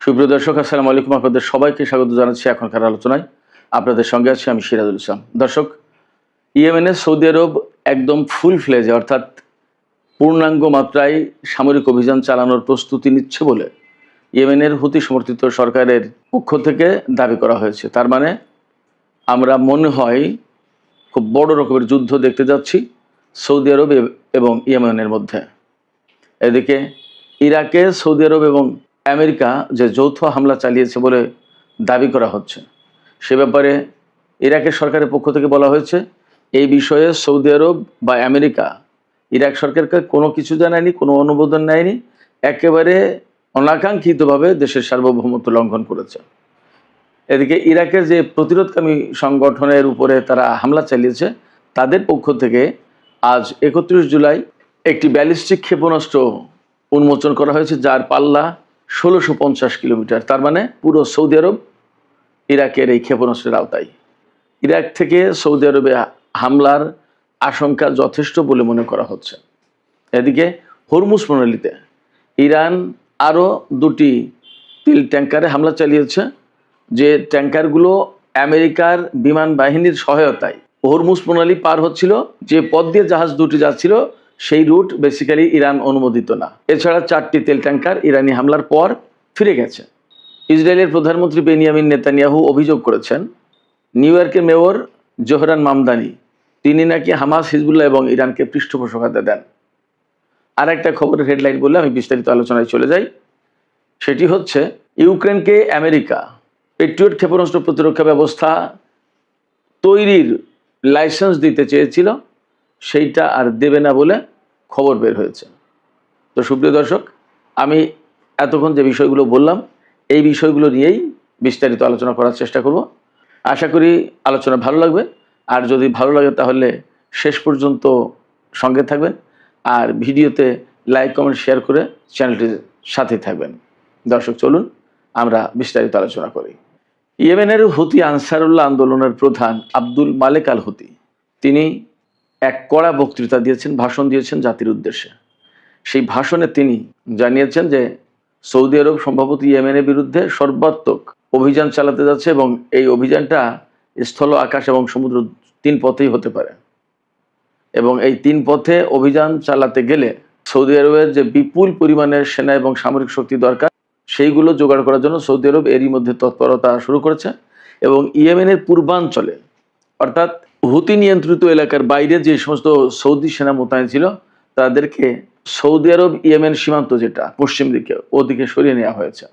সুপ্রিয় দর্শক, আসসালামু আলাইকুম। আপনাদের সবাইকে স্বাগত জানাচ্ছি এখনকার আলোচনায়। আপনাদের সঙ্গে আছি আমি সিরাজুল ইসলাম। দর্শক, ইয়েমেনে সৌদি আরব একদম ফুল ফ্লেজে অর্থাৎ পূর্ণাঙ্গ মাত্রায় সামরিক অভিযান চালানোর প্রস্তুতি নিচ্ছে বলে ইয়েমেনের হুতি সমর্থিত সরকারের পক্ষ থেকে দাবি করা হয়েছে। তার মানে আমরা মনে হয় খুব বড় রকমের যুদ্ধ দেখতে যাচ্ছি সৌদি আরব এবং ইয়েমেনের মধ্যে। এদিকে ইরাকে সৌদি আরব এবং আমেরিকা যে যৌথ হামলা চালিয়েছে বলে দাবি করা হচ্ছে, সে ব্যাপারে ইরাকের সরকারের পক্ষ থেকে বলা হয়েছে এই বিষয়ে সৌদি আরব বা আমেরিকা ইরাক সরকারকে কোনো কিছু জানায়নি, কোনো অনুমোদন নেয়নি, একেবারে অনাকাঙ্ক্ষিতভাবে দেশের সার্বভৌমত্ব লঙ্ঘন করেছে। এদিকে ইরাকের যে প্রতিরোধকামী সংগঠনের উপরে তারা হামলা চালিয়েছে, তাদের পক্ষ থেকে আজ 31 জুলাই একটি ব্যালিস্টিক ক্ষেপণাস্ত্র উন্মোচন করা হয়েছে, যার পাল্লা 1650 কিলোমিটার। তার মানে পুরো সৌদি আরব ইরাকের এই ক্ষেপণাস্ত্রের আওতায়। ইরাক থেকে সৌদি আরবে হামলার আশঙ্কা যথেষ্ট বলে মনে করা হচ্ছে। এদিকে হরমুজ প্রণালীতে ইরান আরও 2টি তেল ট্যাঙ্কারে হামলা চালিয়েছে, যে ট্যাঙ্কারগুলো আমেরিকার বিমান বাহিনীর সহায়তায় হরমুজ প্রণালী পার হচ্ছিল। যে পথ দিয়ে জাহাজ 2টি যাচ্ছিল সেই রুট বেসিক্যালি ইরান অনুমোদিত না। এছাড়া 4টি তেল ট্যাঙ্কার ইরানি হামলার পর ফিরে গেছে। ইসরায়েলের প্রধানমন্ত্রী বেনিয়ামিন নেতানিয়াহু অভিযোগ করেছেন নিউ ইয়র্কের মেয়র জোহরান মামদানি তিনি নাকি হামাস, হিজবুল্লাহ এবং ইরানকে পৃষ্ঠপোষকতা দেন। আর একটা খবরের হেডলাইন বলে আমি বিস্তারিত আলোচনায় চলে যাই। সেটি হচ্ছে ইউক্রেনকে আমেরিকা পেট্রিয়ট ক্ষেপণাস্ত্র প্রতিরক্ষা ব্যবস্থা তৈরির লাইসেন্স দিতে চেয়েছিল, সেইটা আর দেবে না বলে খবর বের হয়েছে। তো সুপ্রিয় দর্শক, আমি এতক্ষণ যে বিষয়গুলো বললাম এই বিষয়গুলো নিয়েই বিস্তারিত আলোচনা করার চেষ্টা করব। আশা করি আলোচনা ভালো লাগবে। আর যদি ভালো লাগে তাহলে শেষ পর্যন্ত সঙ্গে থাকবেন, আর ভিডিওতে লাইক, কমেন্ট, শেয়ার করে চ্যানেলটির সাথে থাকবেন। দর্শক, চলুন আমরা বিস্তারিত আলোচনা করি। ইয়েমেনের হুতি আনসারুল্লাহ আন্দোলনের প্রধান আব্দুল মালেক আল হুতি তিনি এক কড়া বক্তৃতা দিয়েছেন, ভাষণ দিয়েছেন জাতির উদ্দেশ্যে। সেই ভাষণে তিনি জানিয়েছেন যে সৌদি আরব সম্ভবত ইয়েমেনের বিরুদ্ধে সর্বাত্মক অভিযান চালাতে যাচ্ছে এবং এই অভিযানটা স্থল, আকাশ এবং সমুদ্র 3 পথেই হতে পারে। এবং এই 3 পথে অভিযান চালাতে গেলে সৌদি আরবের যে বিপুল পরিমাণের সেনা এবং সামরিক শক্তি দরকার, সেইগুলো জোগাড় করার জন্য সৌদি আরব এরই মধ্যে তৎপরতা শুরু করেছে। এবং ইয়েমেনের পূর্বাঞ্চলে অর্থাৎ হুতি নিয়ন্ত্রিত এলাকার বাইরে যে সমস্ত সৌদি সেনা মোতায়েন ছিল তাদেরকে সৌদি আরব ইয়েমেন সীমান্ত যেটা পশ্চিম দিকে, ওদিকে সরিয়ে নেওয়া হয়েছে।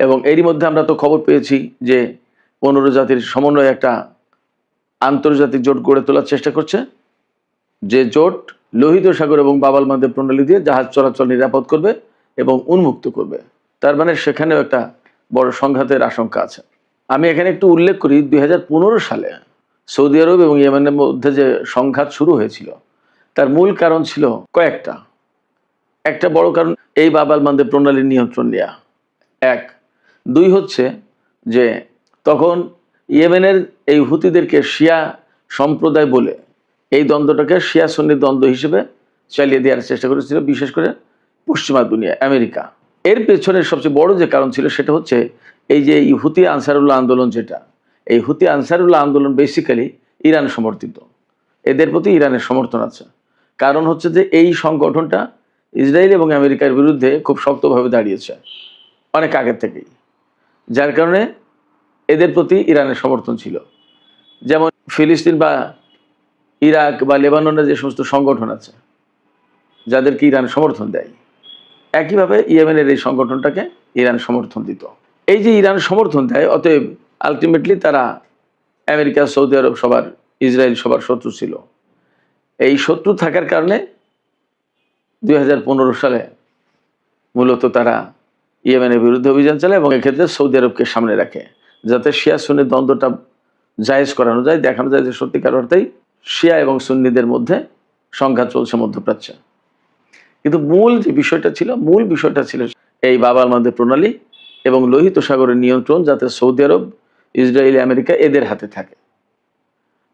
এবং এরই মধ্যে আমরা তো খবর পেয়েছি যে 15 জাতির সমন্বয়ে একটা আন্তর্জাতিক জোট গড়ে তোলার চেষ্টা করছে, যে জোট লোহিত সাগর এবং বাব আল মানদেব প্রণালী দিয়ে জাহাজ চলাচল নিরাপদ করবে এবং উন্মুক্ত করবে। তার মানে সেখানেও একটা বড় সংঘাতের আশঙ্কা আছে। আমি এখানে একটু উল্লেখ করি, 2015 সালে সৌদি আরব এবং ইয়েমেনের মধ্যে যে সংঘাত শুরু হয়েছিল তার মূল কারণ ছিল কয়েকটা। একটা বড় কারণ এই বাব আল মানদেব প্রণালীর নিয়ন্ত্রণ নেওয়া, 1। 2 হচ্ছে যে তখন ইয়েমেনের এই হুতিদেরকে শিয়া সম্প্রদায় বলে এই দ্বন্দ্বটাকে শিয়া সুন্নির দ্বন্দ্ব হিসেবে চালিয়ে দেওয়ার চেষ্টা করেছিল, বিশেষ করে পশ্চিমা দুনিয়া, আমেরিকা। এর পেছনের সবচেয়ে বড় যে কারণ ছিল সেটা হচ্ছে এই যে হুতি আনসারুল্লাহ আন্দোলন, যেটা এই হুতি আনসারুল্লাহ আন্দোলন বেসিক্যালি ইরান সমর্থিত। এদের প্রতি ইরানের সমর্থন আছে। কারণ হচ্ছে যে এই সংগঠনটা ইসরায়েল এবং আমেরিকার বিরুদ্ধে খুব শক্তভাবে দাঁড়িয়েছে অনেক আগের থেকেই, যার কারণে এদের প্রতি ইরানের সমর্থন ছিল। যেমন ফিলিস্তিন বা ইরাক বা লেবাননের যে সমস্ত সংগঠন আছে যাদেরকে ইরান সমর্থন দেয়, একইভাবে ইয়েমেনের এই সংগঠনটাকে ইরান সমর্থন দিত। এই যে ইরান সমর্থন দেয়, অতএব আলটিমেটলি তারা আমেরিকা, সৌদি আরব সবার, ইসরায়েল সবার শত্রু ছিল। এই শত্রু থাকার কারণে 2015 সালে মূলত তারা ইয়েমেনের বিরুদ্ধে অভিযান চালায় এবং এক্ষেত্রে সৌদি আরবকে সামনে রাখে, যাতে শিয়া সুন্নির দ্বন্দ্বটা জায়েজ করানো যায়, দেখানো যায় যে সত্যিকার অর্থেই শিয়া এবং সুন্নিদের মধ্যে সংঘাত চলছে মধ্যপ্রাচ্যে। কিন্তু মূল বিষয়টা ছিল এই বাব আল মানদেব প্রণালী এবং লোহিত সাগরের নিয়ন্ত্রণ, যাতে সৌদি আরব, ইসরায়েল, আমেরিকা এদের হাতে থাকে।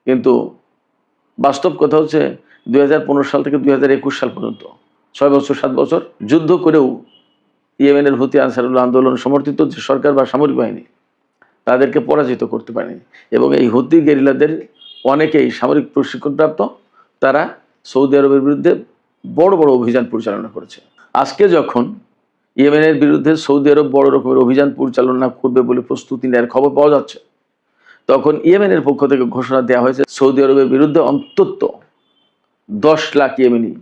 কিন্তু বাস্তব কথা হচ্ছে 2015 সাল থেকে 2021 সাল পর্যন্ত 6 বছর 7 বছর যুদ্ধ করেও ইয়েমেনের হুতি আনসারুল্লাহ আন্দোলন সমর্থিত যে সরকার বা সামরিক বাহিনী তাদেরকে পরাজিত করতে পারেনি। এবং এই হুতি গেরিলাদের অনেকেই সামরিক প্রশিক্ষণপ্রাপ্ত, তারা সৌদি আরবের বিরুদ্ধে বড় বড় অভিযান পরিচালনা করেছে। আজকে যখন ইয়েমেনের বিরুদ্ধে সৌদি আরব বড় রকমের অভিযান পরিচালনা করবে বলে প্রস্তুতি নেওয়ার খবর পাওয়া যাচ্ছে, তখন ইয়েমেনের পক্ষ থেকে ঘোষণা দেওয়া হয়েছে সৌদি আরবের বিরুদ্ধে অন্তত 10 লাখ ইয়েমেনি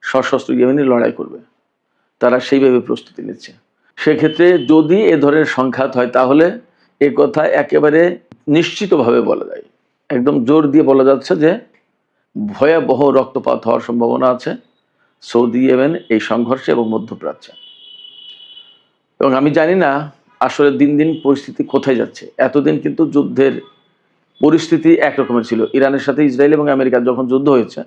সশস্ত্র ইয়েমেনি লড়াই করবে। তারা সেইভাবে প্রস্তুতি নিচ্ছে। সেক্ষেত্রে যদি এ ধরনের সংঘাত হয় তাহলে এ কথা একেবারে নিশ্চিতভাবে বলা যায়, একদম জোর দিয়ে বলা যাচ্ছে যে ভয়াবহ রক্তপাত হওয়ার সম্ভাবনা আছে সৌদি ইয়েমেন এই সংঘর্ষে এবং মধ্যপ্রাচ্যে। এবং আমি জানি না আসলে দিন দিন পরিস্থিতি কোথায় যাচ্ছে। এতদিন কিন্তু যুদ্ধের পরিস্থিতি একরকমের ছিল। ইরানের সাথে ইসরায়েল এবং আমেরিকার যখন যুদ্ধ হয়েছে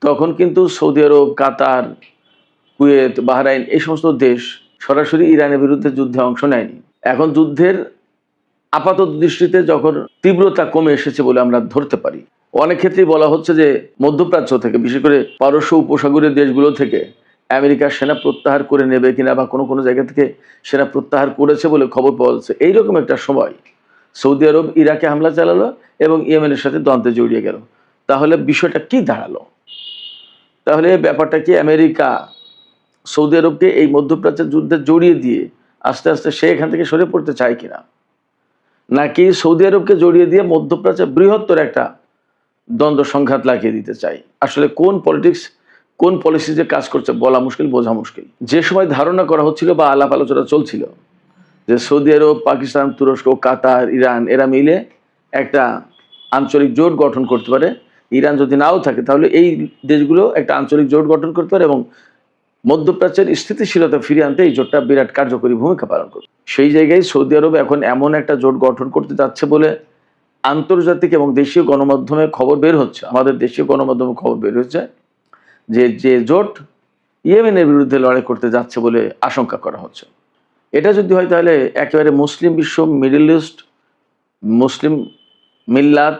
তখন কিন্তু সৌদি আরব, কাতার, কুয়েত, বাহরাইন এই সমস্ত দেশ সরাসরি ইরানের বিরুদ্ধে যুদ্ধে অংশ নেয়নি। এখন যুদ্ধের আপাতত দৃষ্টিতে যখন তীব্রতা কমে এসেছে বলে আমরা ধরতে পারি, অনেক ক্ষেত্রেই বলা হচ্ছে যে মধ্যপ্রাচ্য থেকে, বিশেষ করে পারস্য উপসাগরীয় দেশগুলো থেকে আমেরিকা সেনা প্রত্যাহার করে নেবে কিনা বা কোনো কোনো জায়গা থেকে সেনা প্রত্যাহার করেছে বলে খবর পাওয়া যাচ্ছে। এইরকম একটা সময় সৌদি আরব ইরাকে হামলা চালালো এবং ইয়েমেনের সাথে দ্বন্দ্বে জড়িয়ে গেল। তাহলে বিষয়টা কি দাঁড়ালো? তাহলে ব্যাপারটা কি আমেরিকা সৌদি আরবকে এই মধ্যপ্রাচ্যের যুদ্ধে জড়িয়ে দিয়ে আস্তে আস্তে সে এখান থেকে সরে পড়তে চায় কিনা, নাকি সৌদি আরবকে জড়িয়ে দিয়ে মধ্যপ্রাচ্যের বৃহত্তর একটা দ্বন্দ্ব সংঘাত লাগিয়ে দিতে চাই? আসলে কোন পলিটিক্স, কোন পলিসি যে কাজ করছে বলা মুশকিল, বোঝা মুশকিল। যে সময় ধারণা করা হচ্ছিল বা আলাপ আলোচনা চলছিল যে সৌদি আরব, পাকিস্তান, তুরস্ক, কাতার, ইরান এরা মিলে একটা আঞ্চলিক জোট গঠন করতে পারে, ইরান যদি নাও থাকে তাহলে এই দেশগুলো একটা আঞ্চলিক জোট গঠন করতে পারে এবং মধ্যপ্রাচ্যের স্থিতিশীলতা ফিরিয়ে আনতে এই জোটটা বিরাট কার্যকরী ভূমিকা পালন করবে। সেই জায়গায় সৌদি আরব এখন এমন একটা জোট গঠন করতে যাচ্ছে বলে আন্তর্জাতিক এবং দেশীয় গণমাধ্যমে খবর বের হচ্ছে, আমাদের দেশীয় গণমাধ্যমে খবর বের হচ্ছে যে জোট ইয়েমেনের বিরুদ্ধে লড়াই করতে যাচ্ছে বলে আশঙ্কা করা হচ্ছে। এটা যদি হয় তাহলে একেবারে মুসলিম বিশ্ব, মিডল ইস্ট, মুসলিম মিল্লাত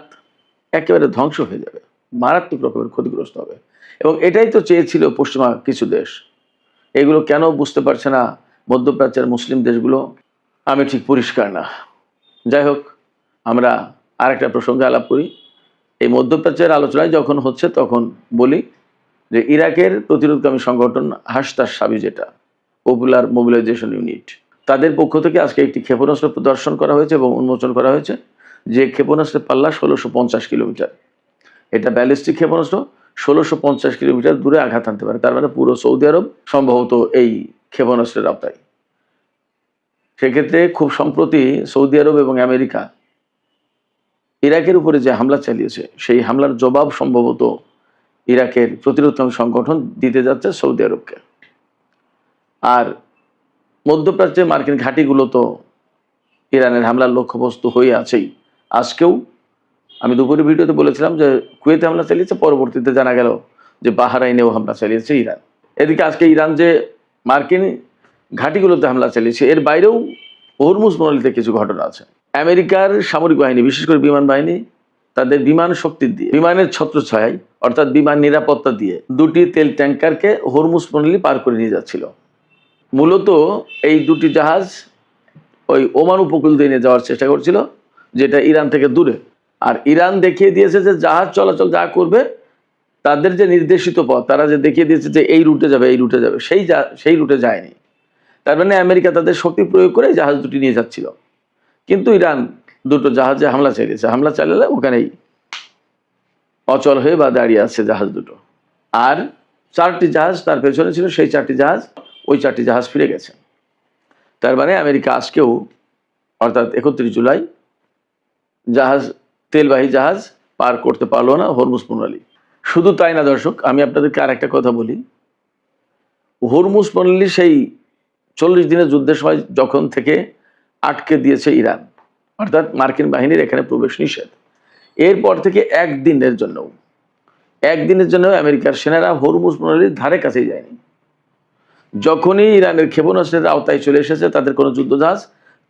একেবারে ধ্বংস হয়ে যাবে, মারাত্মক রকমের ক্ষতিগ্রস্ত হবে। এবং এটাই তো চেয়েছিল পশ্চিমা কিছু দেশ। এগুলো কেন বুঝতে পারছে না মধ্যপ্রাচ্যের মুসলিম দেশগুলো, আমি ঠিক পরিষ্কার না। যাই হোক, আমরা আরেকটা প্রসঙ্গে আলাপ করি। এই মধ্যপ্রাচ্যের আলোচনায় যখন হচ্ছে তখন বলি যে ইরাকের প্রতিরোধকামী সংগঠন হাসতাস সাবি, যেটা পপুলার মোবিলাইজেশন ইউনিট, তাদের পক্ষ থেকে আজকে একটি ক্ষেপণাস্ত্র প্রদর্শন করা হয়েছে এবং উন্মোচন করা হয়েছে, যে ক্ষেপণাস্ত্রের পাল্লা 1650 কিলোমিটার। এটা ব্যালিস্টিক ক্ষেপণাস্ত্র, 1650 কিলোমিটার দূরে আঘাত আনতে পারে। তার মানে পুরো সৌদি আরব সম্ভবত এই ক্ষেপণাস্ত্রের আওতায়। সেক্ষেত্রে খুব সম্প্রতি সৌদি আরব এবং আমেরিকা ইরাকের উপরে যে হামলা চালিয়েছে, সেই হামলার জবাব সম্ভবত ইরাকের প্রতিরোধকামী সংগঠন দিতে যাচ্ছে সৌদি আরবকে। আর মধ্যপ্রাচ্যে মার্কিন ঘাঁটিগুলো তো ইরানের হামলার লক্ষ্যবস্তু হয়ে আছেই। আজকেও আমি দুপুরে ভিডিওতে বলেছিলাম যে কুয়েতে হামলা চালিয়েছে, পরবর্তীতে জানা গেল যে বাহরাইনেও হামলা চালিয়েছে ইরান। এদিকে আজকে ইরান যে মার্কিন ঘাঁটিগুলোতে হামলা চালিয়েছে, এর বাইরেও হরমুজ প্রণালীতে কিছু ঘটনা আছে। আমেরিকার সামরিক বাহিনী, বিশেষ করে বিমান বাহিনী, তাদের বিমান শক্তি দিয়ে, বিমানের ছত্রছায়ায় অর্থাৎ বিমান নিরাপত্তা দিয়ে 2টি তেল ট্যাঙ্কারকে হরমুজ প্রণালী পার করে নিয়ে যাচ্ছিল। মূলত এই 2টি জাহাজ ওই ওমান উপকূল দিয়ে নিয়ে যাওয়ার চেষ্টা করছিল, যেটা ইরান থেকে দূরে। আর ইরান দেখিয়ে দিয়েছে যে জাহাজ চলাচল যা করবে, তাদের যে নির্দেশিত পথ, তারা যে দেখিয়ে দিয়েছে যে এই রুটে যাবে, এই রুটে যাবে, সেই রুটে যায়নি। তার মানে আমেরিকা তাদের শক্তি প্রয়োগ করে জাহাজ 2টি নিয়ে যাচ্ছিল। কিন্তু ইরান 2টো জাহাজে হামলা চালিয়েছে। হামলা চালালে ওখানেই অচল হয়ে বা দাঁড়িয়ে আছে জাহাজ 2টো। আর 4টি জাহাজ তার পেছনে ছিল, সেই 4টি জাহাজ, ওই 4টি জাহাজ ফিরে গেছে। তার মানে আমেরিকা আজকেও অর্থাৎ 31 জুলাই জাহাজ, তেলবাহী জাহাজ পার করতে পারলো না হরমুজ প্রণালী। শুধু তাই না দর্শক, আমি আপনাদেরকে আর একটা কথা বলি। হরমুজ প্রণালী সেই 40 দিনের যুদ্ধের সময় যখন থেকে আটকে দিয়েছে ইরান, অর্থাৎ মার্কিন বাহিনীর এখানে প্রবেশ নিষেধ, এরপর থেকে একদিনের জন্য আমেরিকার সেনারা হরমুজ প্রণালীর ধারে কাছেই যায়নি। যখনই ইরানের ক্ষেপণাস্ত্রের আওতায় চলে এসেছে তাদের কোনো যুদ্ধজাহাজ,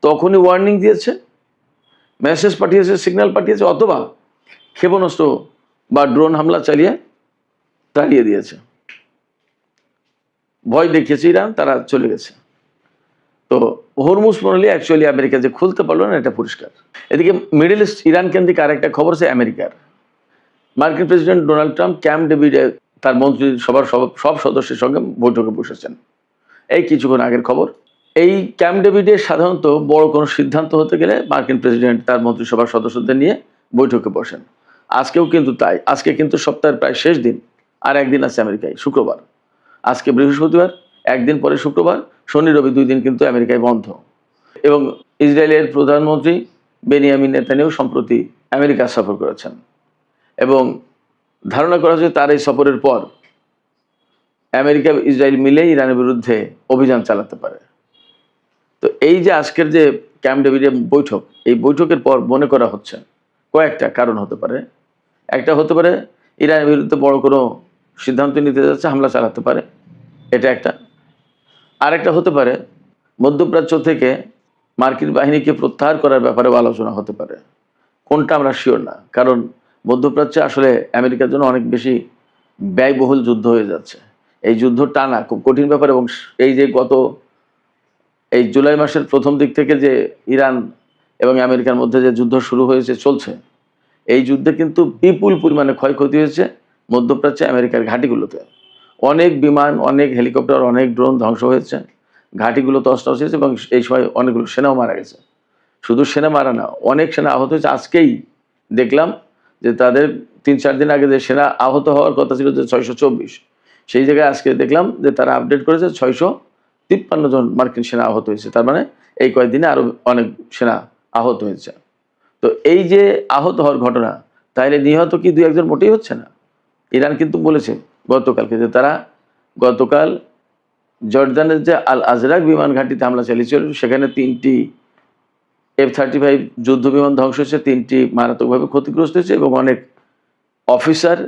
তখনই ওয়ার্নিং দিয়েছে, মেসেজ পাঠিয়েছে, সিগন্যাল পাঠিয়েছে, অথবা ক্ষেপণাস্ত্র বা ড্রোন হামলা চালিয়ে তাড়িয়ে দিয়েছে। ভয় দেখিয়েছে ইরান, তারা চলে গেছে। তো হরমুজ প্রণালী অ্যাকচুয়ালি আমেরিকা যে খুলতে পারলো না, এটা পরিষ্কার। এদিকে মিডল ইস্ট ইরান কেন্দ্রিক আর একটা খবর আছে আমেরিকার। মার্কিন প্রেসিডেন্ট ডোনাল্ড ট্রাম্প ক্যাম্প ডেভিডে তার মন্ত্রী সভার সব সদস্যের সঙ্গে বৈঠকে বসেছেন। এই কিছুক্ষণ আগের খবর। এই ক্যাম্প ডেভিডে সাধারণত বড় কোনো সিদ্ধান্ত হতে গেলে মার্কিন প্রেসিডেন্ট তার মন্ত্রিসভার সদস্যদের নিয়ে বৈঠকে বসেন। আজকেও কিন্তু তাই। আজকে কিন্তু সপ্তাহের প্রায় শেষ দিন, আর একদিন আছে আমেরিকায়, শুক্রবার। আজকে বৃহস্পতিবার, একদিন পরে শুক্রবার, শনি রবি 2 দিন কিন্তু আমেরিকায় বন্ধ। এবং ইসরায়েলের প্রধানমন্ত্রী বেনিয়ামিন নেতানিয়াহু সম্প্রতি আমেরিকা সফর করেছেন এবং ধারণা করা হচ্ছে তার এই সফরের পর আমেরিকা ইসরায়েল মিলে ইরানের বিরুদ্ধে অভিযান চালাতে পারে। তো এই যে আজকের যে ক্যাম্প ডেভিডের বৈঠক, এই বৈঠকের পর মনে করা হচ্ছে কয়েকটা কারণ হতে পারে। একটা হতে পারে ইরানের বিরুদ্ধে বড় কোনো সিদ্ধান্ত নিতে যাচ্ছে, হামলা চালাতে পারে, এটা একটা। আরেকটা হতে পারে মধ্যপ্রাচ্য থেকে মার্কিন বাহিনীকে প্রত্যাহার করার ব্যাপারেও আলোচনা হতে পারে। কোনটা আমরা শিওর না, কারণ মধ্যপ্রাচ্যে আসলে আমেরিকার জন্য অনেক বেশি ব্যয়বহুল যুদ্ধ হয়ে যাচ্ছে। এই যুদ্ধ টানা খুব কঠিন ব্যাপার। এবং এই যে এই জুলাই মাসের প্রথম দিক থেকে যে ইরান এবং আমেরিকার মধ্যে যে যুদ্ধ শুরু হয়েছে, চলছে, এই যুদ্ধে কিন্তু বিপুল পরিমাণে ক্ষয়ক্ষতি হয়েছে মধ্যপ্রাচ্যে আমেরিকার ঘাঁটিগুলোতে। অনেক বিমান, অনেক হেলিকপ্টার, অনেক ড্রোন ধ্বংস হয়েছে, ঘাঁটিগুলো তছনছ হয়েছে এবং এই সময় অনেকগুলো সেনাও মারা গেছে। শুধু সেনা মারা না, অনেক সেনা আহত হয়েছে। আজকেই দেখলাম যে তাদের 3-4 দিন আগে যে সেনা আহত হওয়ার কথা ছিল যে 624, সেই জায়গায় আজকে দেখলাম যে তারা আপডেট করেছে 653 জন মার্কিন সেনা আহত হয়েছে। তার মানে এই কয়েকদিনে আরো অনেক সেনা আহত হয়েছে। তো এই যে আহত হওয়ার ঘটনা, তাইলে নিহত কি 2-1 জন মোটেই হচ্ছে না। ইরান কিন্তু বলেছে গতকালকে যে তারা গতকাল জর্দানের যে আল আজরাক বিমান ঘাঁটিতে হামলা চালিয়েছিল, সেখানে 3টি F-35 যুদ্ধ বিমান ধ্বংস হয়েছে, 3টি মারাত্মকভাবে ক্ষতিগ্রস্ত হয়েছে এবং অনেক অফিসার